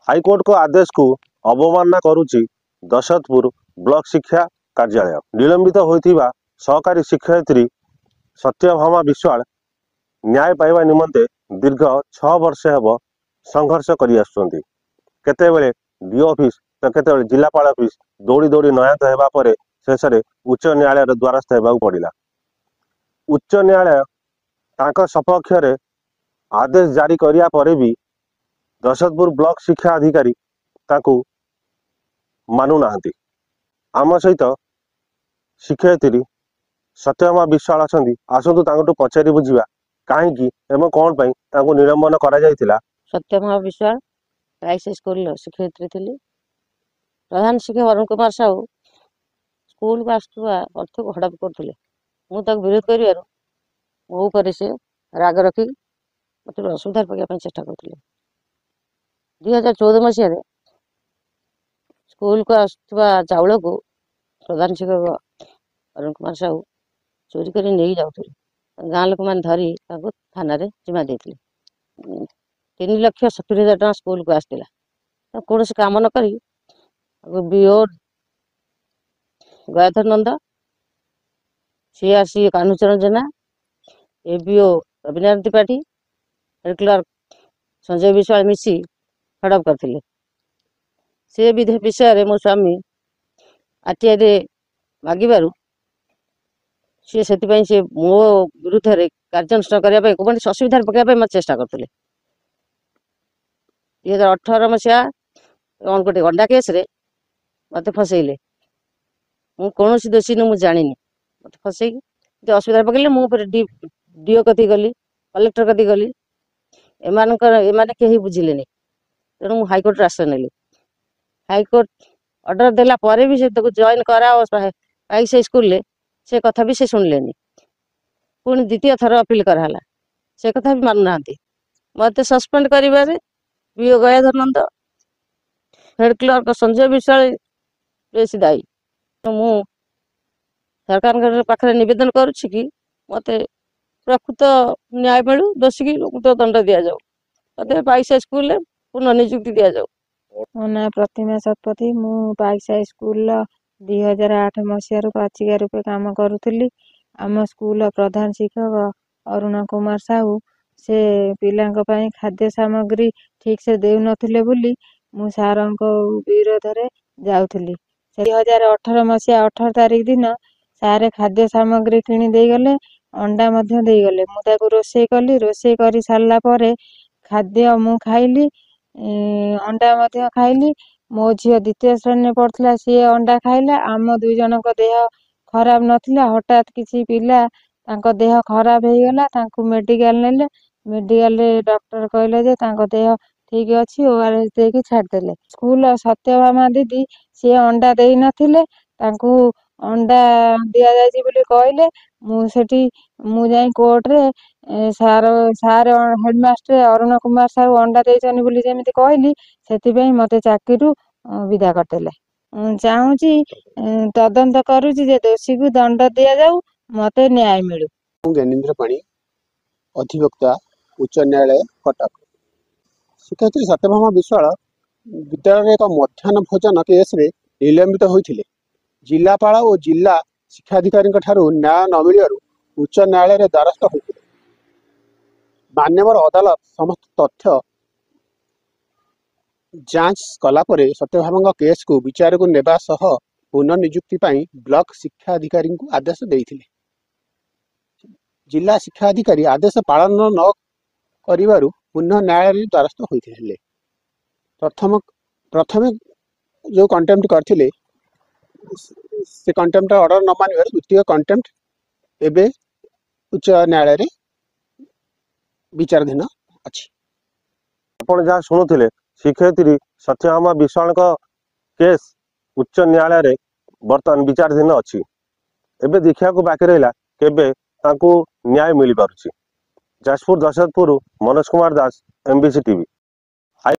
High court को आदेश को अवमानना करुच्ची दशरथपुर ब्लॉक शिक्षा कार्यालय। निलंबित होइथिबा सहकारी शिक्षयित्री सत्यभामा विश्वाल न्याय पाइबा निमंते दीर्घ 6 वर्ष हेब संघर्ष करि आसुछन्ति। केतेबेले डी ऑफिस तो केतेबेले जिलापाल ऑफिस दौड़ी दौड़ी नयात हेबा परे शेष में उच्च न्यायालय द्वारस्थ हेबाकु पड़िला। उच्च न्यायालय तांको सपक्ष रे आदेश जारी करिया परे भी दशरथपुर ब्लॉक शिक्षा अधिकारी ताकू मानु नाहंती। आम सहित शिक्षयित्री सत्यभामा विश्वाल आसंती। आसंतु तांको पचारि बुझिबा काहेकि एवं कौन पई तांको निलंबन करा जायतिला। सत्यभामा विश्वाल प्राइस स्कूल शिक्षयित्री थी। प्रधान शिक्षक अरुण कुमार साहू स्कूल को आसुवा अर्थ को हड़प करते मुझे विरोध कर मो पर से राग रखी मत असुविधा पकड़ चेष्टा करते। 2014 मसीह स्कूल को आसुवा चाउल को प्रधान शिक्षक अरुण कुमार साहू चोरी कर नहीं जाते गाँ लोक मैंने धरी थाना जिम्मा देते। 3,70,000 टका स्कूल को आसला कौन से कम न करी BO Gayadhar Nanda CRC Kanhucharan Jena ABO Rabinarayan Tripathy head clerk Sanjay Biswal मिसी हड़प करते। से विषय में मो स्वामी आरटीआई मागिबारु सी से मो विरुद्ध में कार्यानुष्ठान करने कौन असुविधा पकड़ा मत चेष्टा करते। 2018 मसीहा कौन गोटे अंडा केस रे मत फसैले मु कौन दोषी नु जानी मत फसै असुविधा पकड़े मुझे डीओ कति गली कलेक्टर कति गली एमाने कहीं बुझिले तेणु मुझे हाईकोर्ट आश्रय नेली। हाईकोर्ट ऑर्डर देला परे भी से जॉइन करा से स्कूल से कथा भी से शुणिले पुणी द्वितीय थर अपील कराला से कथा भी मानुना मत सस्पेंड कर बीओ गयाधर नंद हेड क्लर्क संजय विश्वाल बेसी दायी। मु सरकार पाखे निवेदन करुच्ची कि मत प्रकृत न्याय मिलू दोषी की मुक्त दंड दि जाऊ मत पाइसा स्कूल पुनः नियुक्ति दि जाऊ। मो ना प्रतिमा शतपथी मु पाइसा स्कूल 2008 मसीह पाचिका रूपे काम करुली। आम स्कूल प्रधान शिक्षक अरुण कुमार साहू से पिला खाद्य सामग्री ठीक से देउ नथिले बोली मु सार विरोध रे जाउथली। 2018 मसीहा 18 तारीख दिन सारे खाद्य सामग्री किणी दे गले अंडा मध्य दे गले मुझे रोषे कली रोषे कर सारा पर खाद्य मु खाइली अंडा मध्य खाइली। मो झील द्वितीय श्रेणी पढ़ला सी अंडा खाइला आम दुई जन देह खराब नथिला हठात किसी पिला तांको देह खराब हो गला मेडिकल नेले मेडिकल डॉक्टर कहले जे तांको देह ठीक अच्छी ओआरएस देके छाड़देले। स्कूल सत्यभामा दीदी सी अंडा दे नथिले तांको अंडा दिया जायछि बोली कहले मु जाई कोर्ट रे सार हेडमास्टर अरुण कुमार साहू अंडा देछन बोली जेमिति कहली सेति मते चाकरी विदा करदेले। चाहूची तदंत करुची जे दोषी को दंड दिया जाऊ मते न्याय मिलू। ज्ञानेन्द्र पाणी अधिवक्ता उच्च न्यायालय कटक। शिक्षयित्री सत्यभामा विश्वाल विद्यालय एक मध्याह्न भोजन केस रे निलंबित होइथिले। जिलापाल और जिला शिक्षाधिकारी न्याय न मिलू उच्च न्यायालय रे द्वारस्थ होइथिले। मान्यवर अदालत समस्त तथ्य जांच कला परे सत्यभामा केस को विचार को नेबा सह पुनर्नियुक्ति पाई ब्लॉक शिक्षा अधिकारी को आदेश देइथिले। जिला शिक्षा अधिकारी आदेश पालन न करिवारु पुनः न्यायालय द्वारस्थ होइथिले। प्रथम जो कंटेम्प्ट करथिले से कंटेम्प्ट ऑर्डर न मानिबार द्वितीय कंटेम्प्ट एबे उच्च न्यायालय रे विचाराधीन अछि। आपण जहाँ शुणुले शिक्षयित्री सत्यभामा विश्वाल केस उच्च न्यायालय रे बर्तमान विचाराधीन अच्छी। एबे देखा बाकी रहा केबे तांको न्याय मिल पारुछि। Jajpur Dasharathpur Manoj Kumar Das MBC TV।